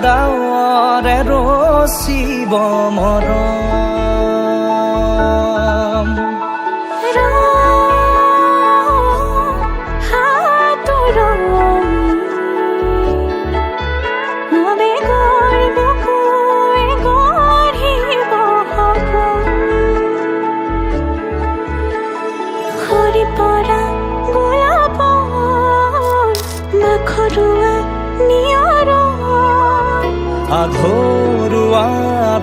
ডাৱৰে ৰচিব মৰম আঘৰুৱা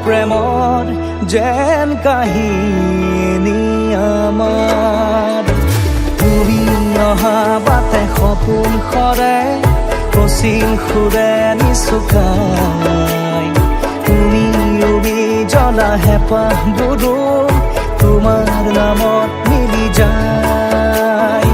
প্ৰেমৰ যেন কাহিনী আমাৰ তুমি অহা বাটে সপোন সৰে কচিল সুৰে নিচুকাই তুমি উবি জ্বলা হেঁপাহবোৰো তোমাৰ নামত মিলি যায়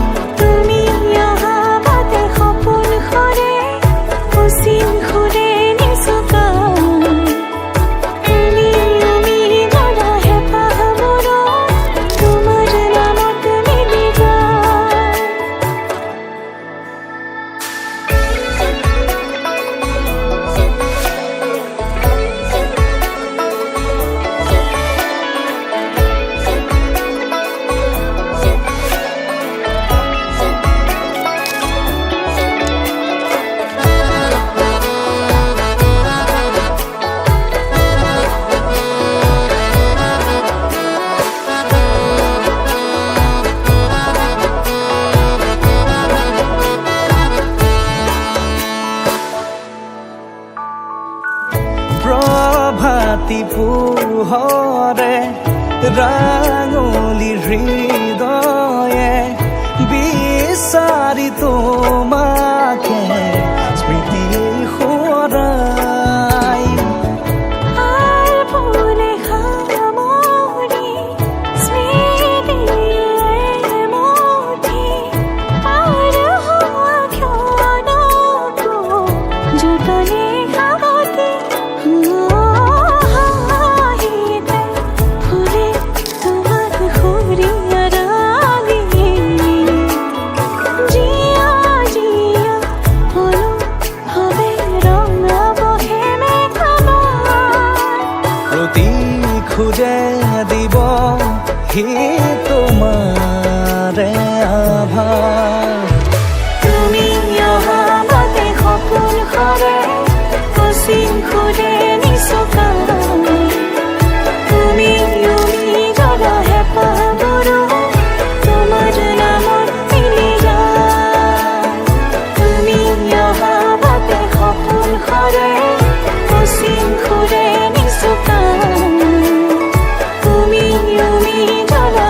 প্ৰভাতী পোহৰে ৰাঙলী হৃদয়ে বিচাৰি তোমাকে স্মৃতি সোঁৱৰাই খুঁজে দিব সি তোমাৰে আভাস তুমি অহা বাটে সপোন সৰে কচিল সুৰে নিচুকাই তুমি উমি জ্বলা হেঁপাহবোৰো তোমাৰ নামত মিলি যায় তুমি অহা বাটে সপোন সৰে কচিল সুৰে নিচুকাই তুমি জ্বলা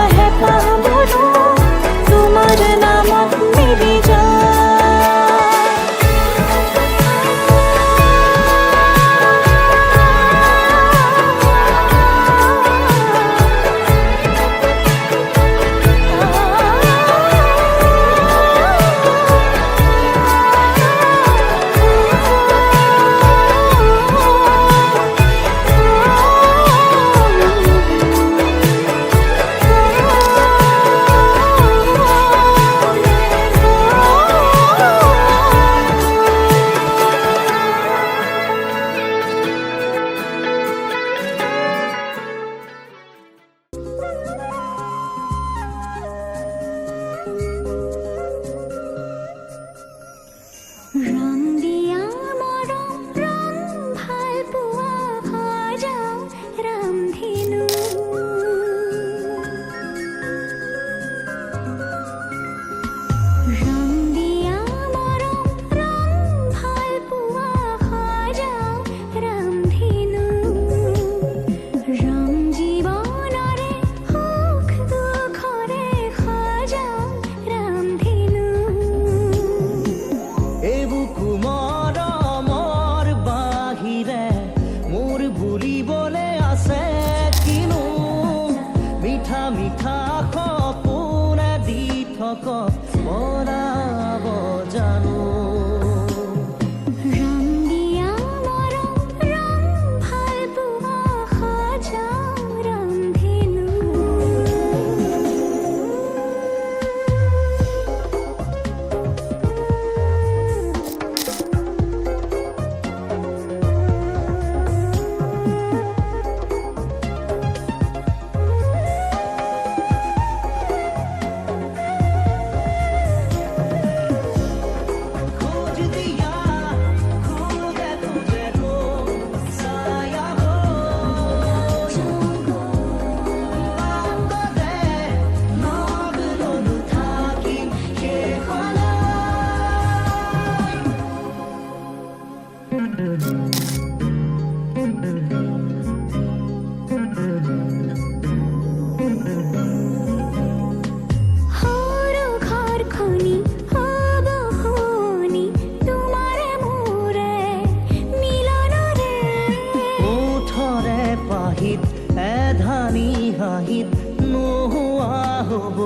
হ'ব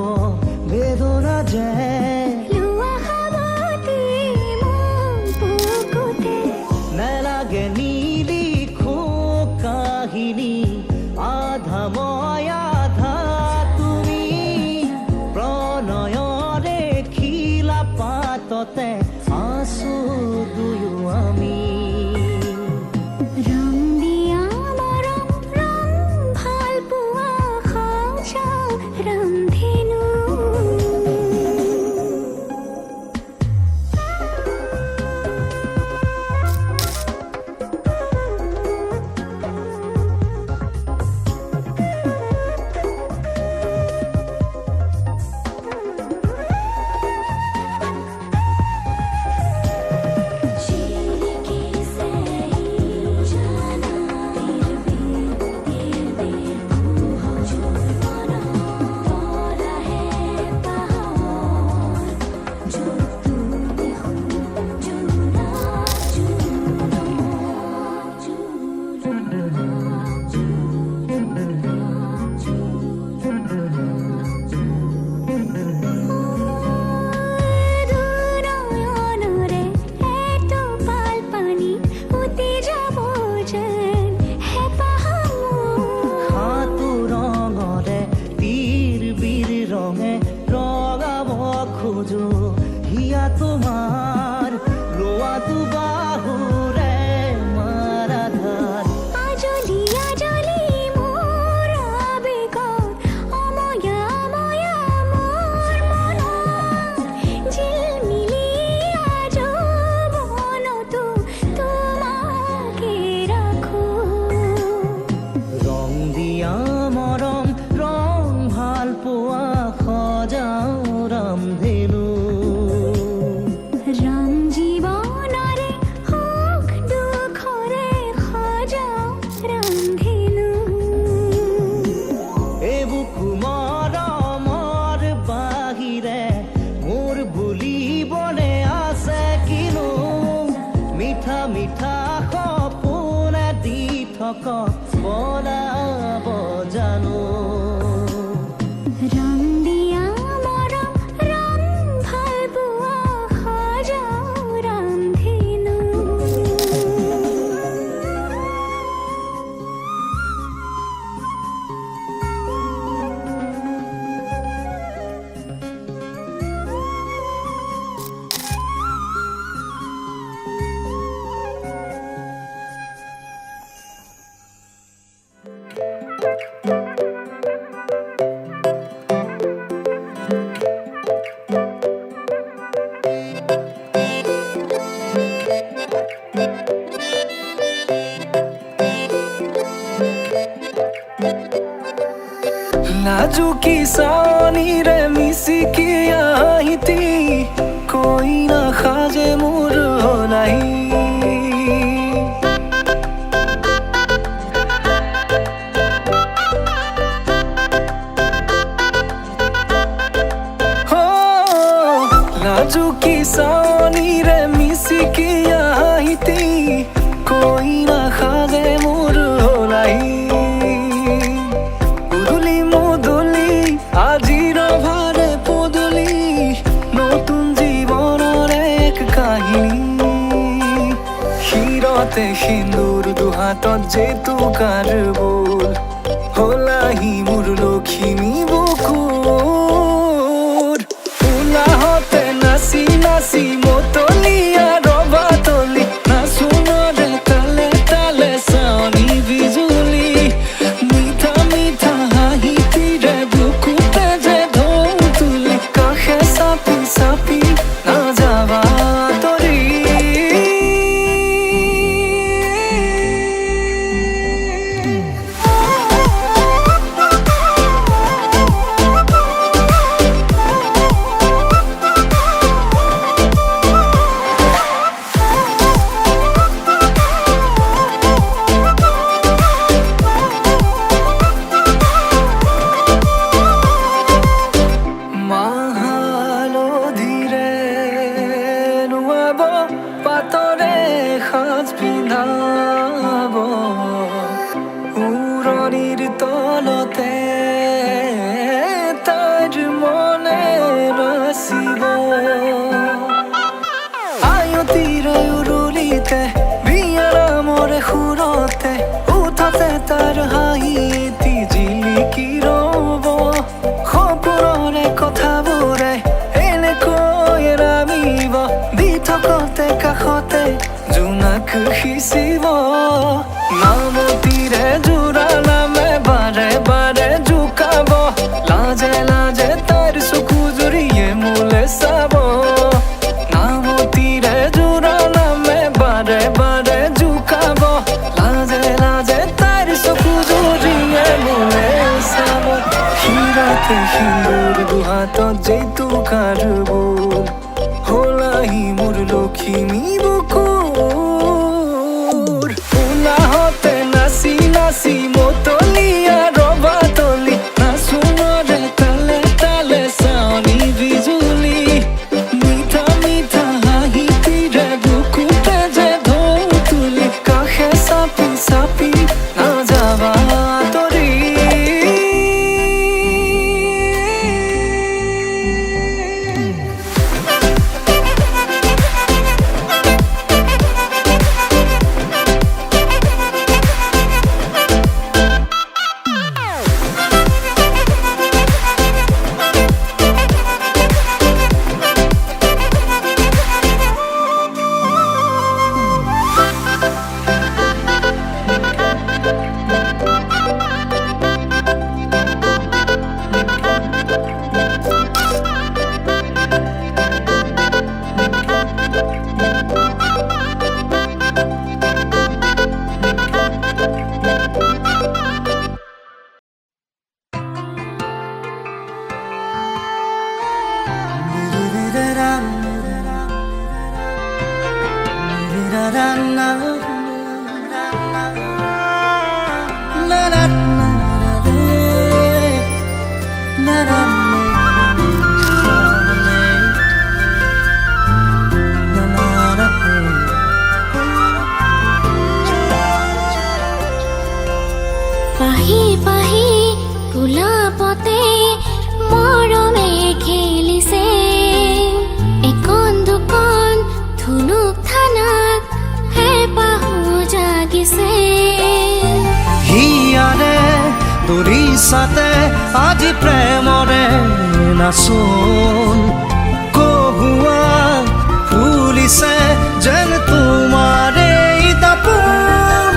বেদনা যে লোৱা হাবতি মোৰ বুকুতে নালাগে নিলিখো কাহিনী আধা মই আধা তুমি প্ৰণয়ৰে খিলা পাততে আছো দুয়ো আমি ৰং দিয়া মৰম ৰং ভাল পোৱা সজাও ৰামধেনু খোজো হিয়া তোমাৰ লোৱাটো বাহুৰে মাৰাধাৰ আজলি আজলি মোৰ আবেগত অময়া অময়া মোৰ মনত জিলমিলি আজীৱনতো তোমাকে ৰাখো ৰং দিয়া মৰম ৰং ভাল পোৱা সজাও ৰামধেনু ৰং জীৱনৰে সুখ দুখৰে সজাও ৰামধেনু এবুকু মৰমৰ বাহিৰে মোৰ বুলিবলে আছে কিনো মিঠা মিঠা সপোনে দি থকা বনাব জানো ৰং দিয়া মৰম ৰং ভাল পোৱা সজাও ৰামধেনু নাজুকি চাৱনিৰে মিচিকি আহিতি কৈ নাখাজে মোৰ নাই নাজুকি চাৱনিৰে মিচিকি আহিতি কৈ নাখাজে মোৰ নাই আজিৰ ভাৰে পদূলি নতুন জীৱনৰ এক কাহিনী শিৰতে সিন্দুৰ দুহাতত জেতুকাৰ বোল হলাহি মোৰ লখিমী বুকুৰ উলাহতে নাচি নাচি মতলীয়া ৰবা তলি নাচোনৰে তালে তালে চাৱনি বিজুলি মিঠা মিঠা হাঁহিতিৰে বুকুতে যে ঢৌ তুলি কাষে চাপি চাপি নাযাবা তৰি তাৰ হাঁহি এটি জিলিকি ৰ'ব সপোনৰে কথাবোৰে এনেকৈ নামিব দি থকতে কাষতে জোনাক সিঁচিব নামতিৰে জোৰা নামে বাৰে বাৰে জোকাব লাজে লাজে তাৰ চকু জুৰিয়ে মোলে চাব নামতিৰে জোৰা নামে বাৰে বাৰে জোকাব লাজে লাজে তাৰ চকু জুৰিয়ে মোলে চাব শিৰাতে সিন্দুৰ দুহাতত জেতুকাৰ বোল হলাহি মোৰ লখিমী বুকুৰ উলাহতে নাচি নাচি মতলীয়া ৰবা তলি নাচোনৰে তালে তালে চাৱনি বিজুলি মিঠা মিঠা হাঁহিটিৰে বুকুতে যে ঢৌ তুলি কাষে চাপি চাপি নাযাবা আঁতৰি পাহি পাহি গোলাপতে মৰমে খেলিছে একন দুকন ধুনুক থানাক হেঁপাহো জাগিছে হিয়াৰে তৰিছাতে আজি প্ৰেমৰে নাচোন কহুৱা ফুলিছে যেন তোমাৰে দাপোন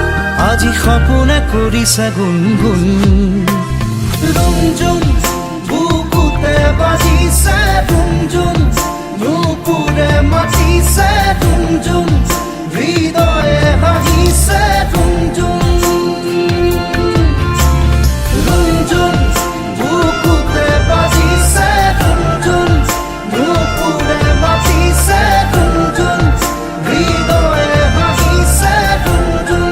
আজি সপোনে কৰিছে গুণগুণ ৰুমঝুম বুকুতে বাজিছে ৰুমঝুম নুপুৰে মাতিছে ৰুমঝুম হৃদয়ে হাঁহিছে ৰুমঝুম ৰুমঝুম বুকুতে বাজিছে ৰুমঝুম নুপুৰে মাতিছে ৰুমঝুম হৃদয়ে হাঁহিছে ৰুমঝুম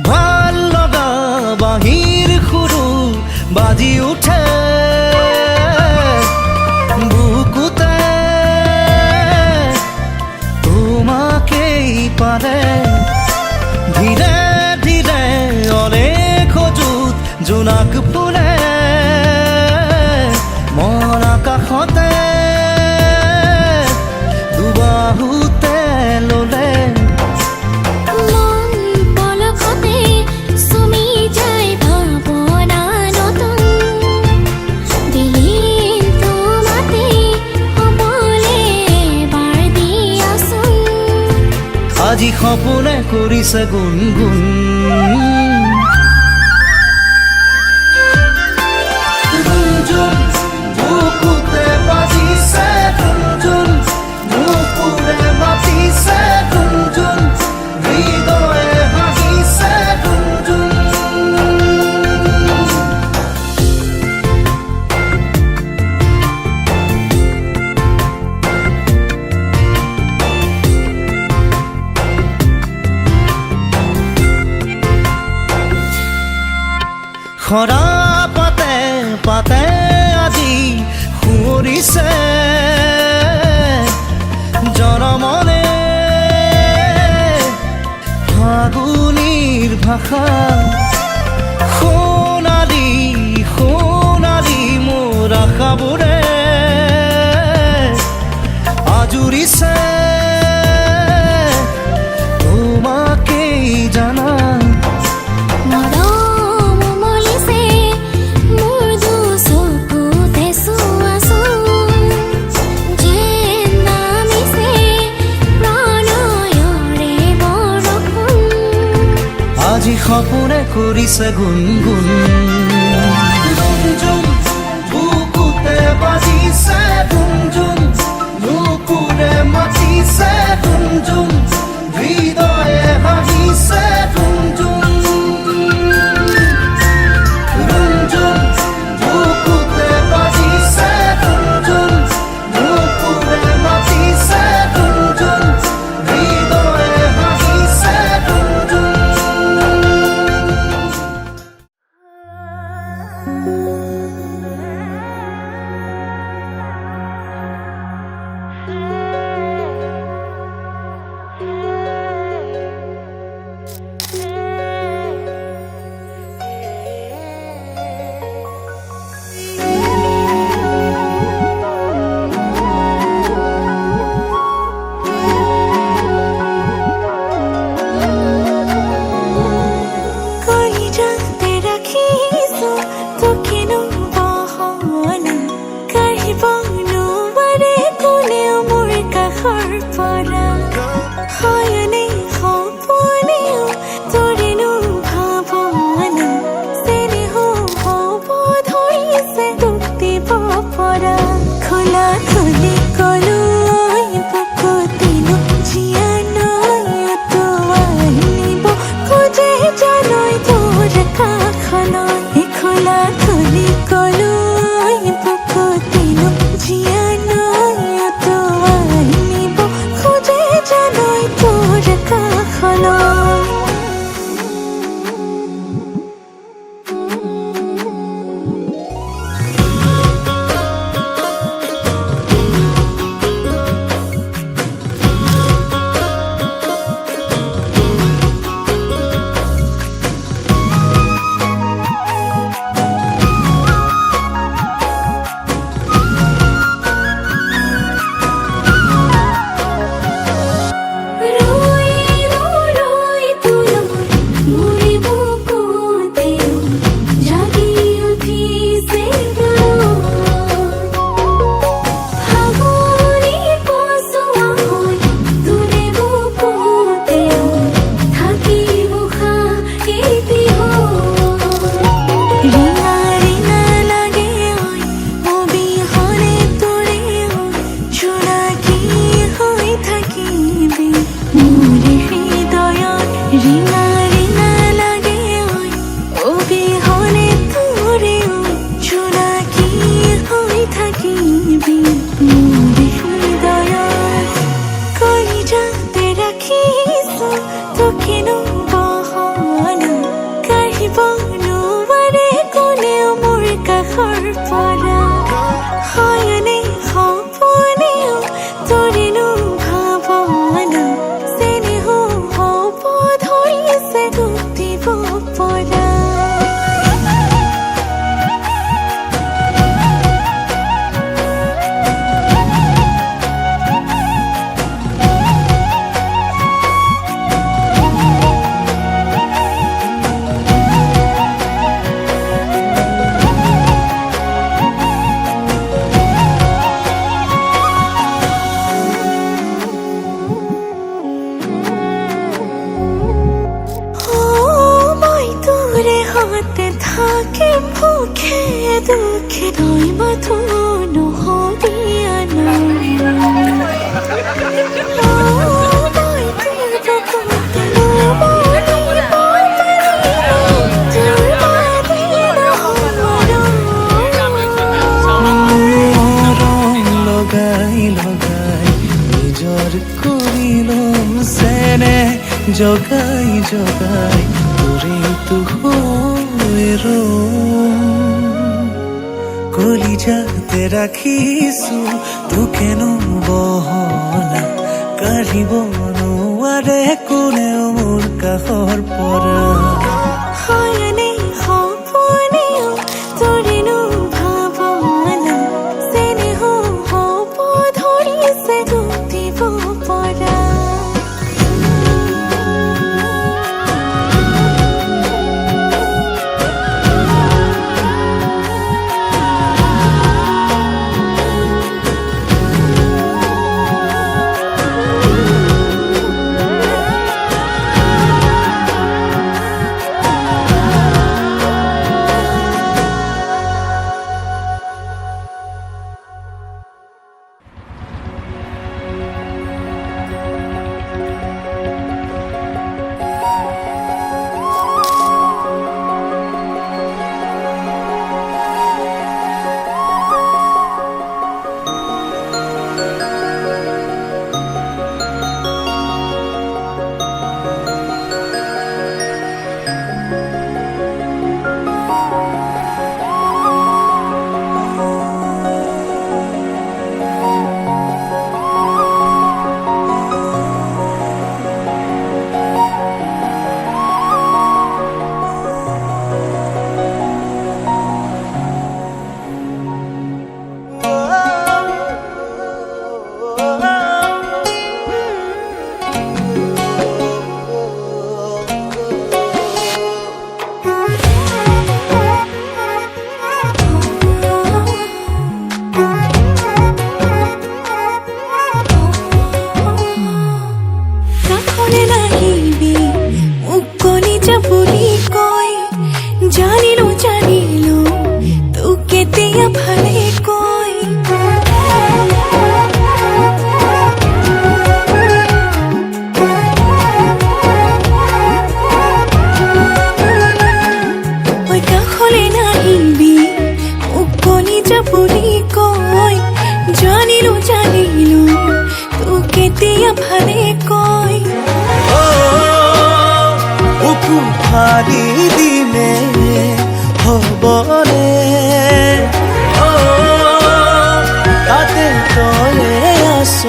ভাল লগা বাঁহীৰ সুৰো বাজি উঠে বুকুতে তোমাকেই পাৰে ধীৰে ধীৰে অনেক সজুত জোনাক ফুলে মন আকাশতে দুবাহুতে ললে মন পলকতে চুমি যায় ভাৱনা নতুন দিলিন তোমাতে হ'বলে বাৰ দিয়াচোন আজি সপোনে কৰিছে গুণগুণ ৰুমঝুম বুকুতে বাজিছে ৰুমঝুম নুপুৰে মাতিছে ৰুমঝুম হৃদয়ে হাঁহিছে ৰুমঝুম খৰা পাতে পাতে আজি সুঁৱৰিছে ভাষা সোণালী সোণালী মোৰ আশাবোৰে আজুৰিছে তোমাকেই জানা মৰম উমলিছে মোৰ দুচকুতে চোৱাচোন যেন নামিছে প্ৰণয়ৰে বৰষুণ আজি সপোনে কৰিছে গুণগুণ ৰুমঝুম বুকুতে বাজিছে ৰুমঝুম নুপুৰে মাতিছে ৰুমঝুম হৃদয়ে হাঁহিছে ৰুমঝুম ৰুমঝুম বুকুতে বাজিছে ৰুমঝুম নুপুৰে মাতিছে ৰুমঝুম হৃদয়ে হাঁহিছে ৰুমঝুম কলিজাতে ৰাখিছো তোকেনো বহনা কাঢ়িব নোৱাৰে কোনেও মোৰ কাষৰ পৰা হয়নে সপোনেও তোৰেনো ভাৱনা চেনেহ হ'ব ধৰিছে তোক দিব পৰা খোলা খুলি কলো বুকুতেনো জীয়া নয়তো আহিব খোজে জানৈ তোৰ কাষলৈ খোলা খুলি কলো বুকুতেনো জীয়া নয়তো আহিব খোজে জানৈ তোৰ কাষলৈ তোকেনো বহনা কাঢ়িব নোৱাৰে কোনেও মোৰ কাষৰ পৰা হয়নে সপোনেও তোৰেনো ভাৱনা চেনেহ হ'ব ধৰিছে তোক দিব পৰা হাতে থাকে ভুখে দুখে নয় মাথো নহবি লগাই লগাই নিজৰ কৰিলম চেনে জগাই জগাই তোৰেতো হৈ কলিজাতে ৰাখিছো তোকেনো বহনা কাঢ়িব নোৱাৰে কোনেও মোৰ আকাশৰ পৰা হয়নে সপোনেও তোৰেনো ভাৱনা চেনেহ হ'ব ধৰিছে গুটিব পৰা জানিলো তোক কেতিয়া ভালে কয় ঐ কাষলে নাহিবি উকলি যাবলি কয় জানিলো তোক কেতিয়া ভালে কয় বুকু ফালি দিলে হ'বনে তাতে তয়ে আছ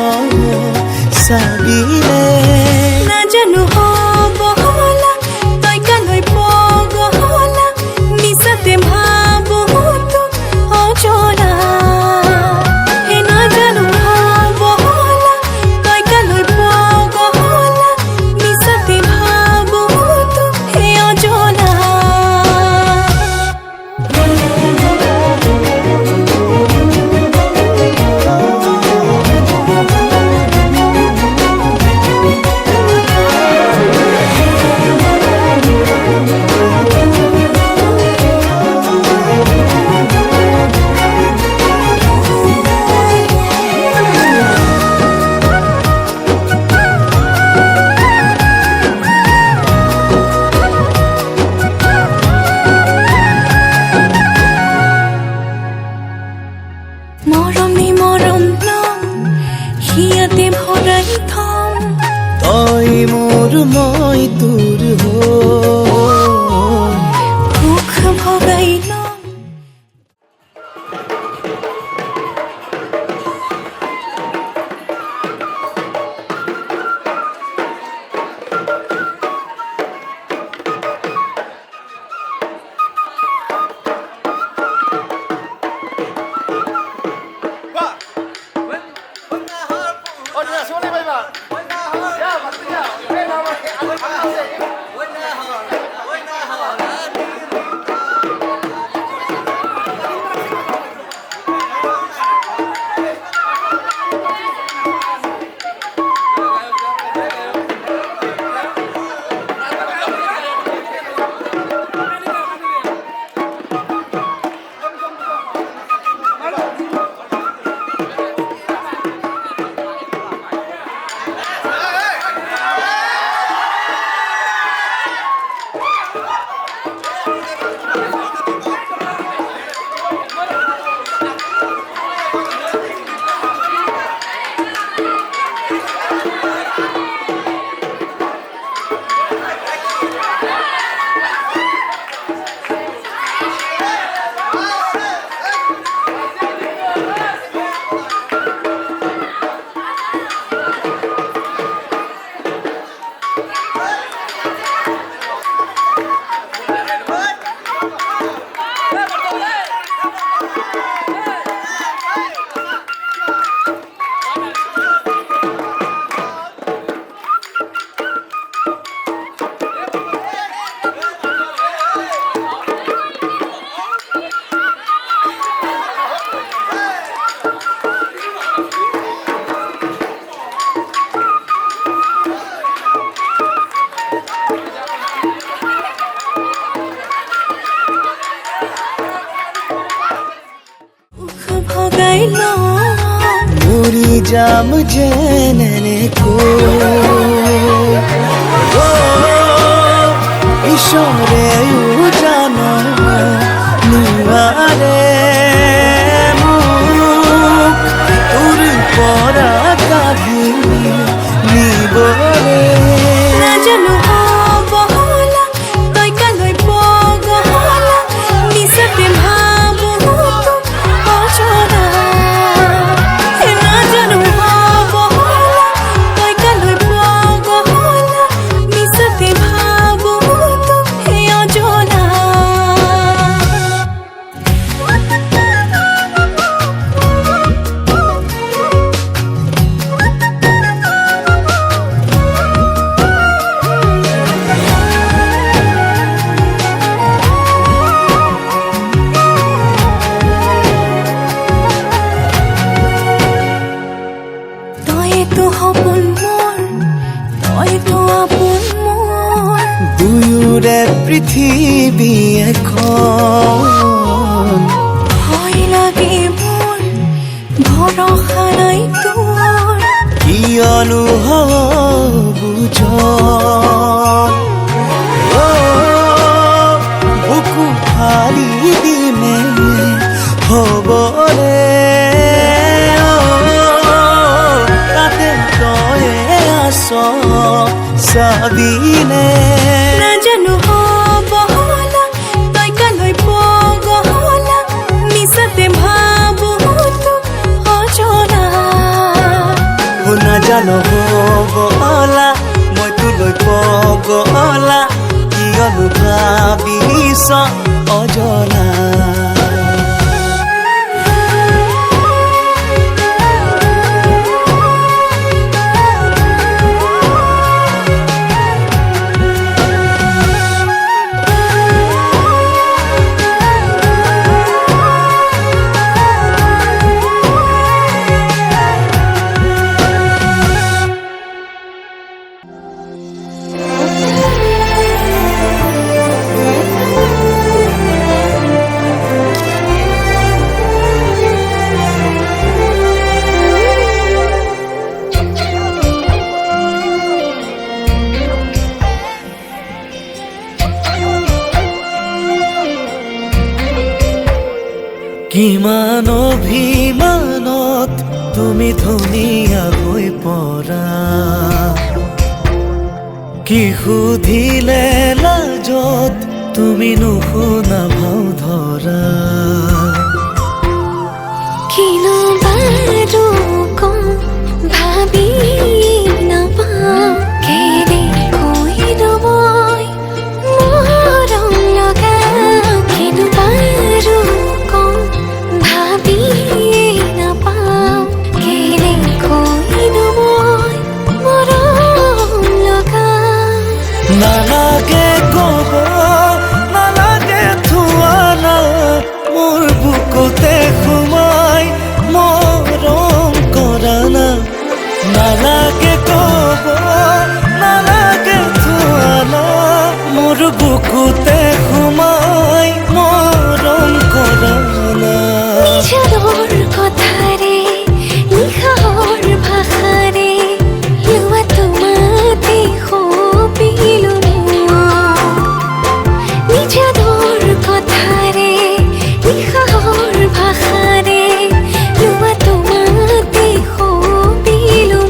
চাবিলে নাজানো হ'ব হলা তই কালৈ পগলা মিছাতে ভাবো তোক অজনা হে নাজানো হ'ব হলা তই কালৈ পগলা মিছাতে ভাবো তোক হে অজনা মৰম লম হিয়াতে ভৰাই থম তই মোৰ মই তোৰ সুখ ভগাই লম Ôi, মৰি যাম যেনেকৈ ঈশ্বৰেও জান নোৱাৰে মোক তোৰ পৰা কাঢ়ি নিবলে নাজানো হব হলা তই কালৈ পগলা মিছাতে ভাবো তোক অজনা নাজানো হব হলা তই কালৈ পগলা মিছাতে ভাবো তোক অজনা তইতো সপোন মোৰ তইতো আপোন মোৰ দুয়োৰে পৃথিৱী এখন ভয় লাগে মোৰ ভৰসা নাই তোৰ কিয়নো বুজ বুকু ফালি দিমে হ'বলে তাতে তই আছ চাবিনে নাজানো হব হলা তই কালৈ পগলা মিছাতে ভাবো তোক অজনা নাজানো হ'বলা মই তোলৈ পগলা কিয়নো ভাবিছ অজনা কিমান অভিমানত তুমি ধুনীয়া হৈ পৰা কি সুধিলে লাজত তুমি নুশুনা ভাও ধৰা কিনো বাৰু কম ভাবি নাপাওঁ কেনেকৈ মই মৰম লগাওঁ কিনো বাৰু কম ভাবি নাপাওঁ কেনেকৈ মই মৰম লগাওঁ নালাগে কব নালাগে থোৱালা মোৰ বুকুতে সোমাই মৰম কৰা না নালাগে কব নালাগে থোৱালা মোৰ বুকুতে সোমাই মৰম কৰা না নিজানৰ কথাৰে নিশাৰ ভাষাৰে লোৱা তোমাতে সপিলো নিজানৰ কথাৰে নিশাৰ ভাষাৰে লোৱা তোমাতে সপিলো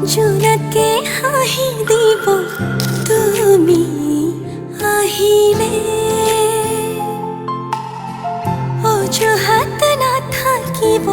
জোনাকে হাঁহি দিব তুমি আহিলে অজুহাত নাথাকিব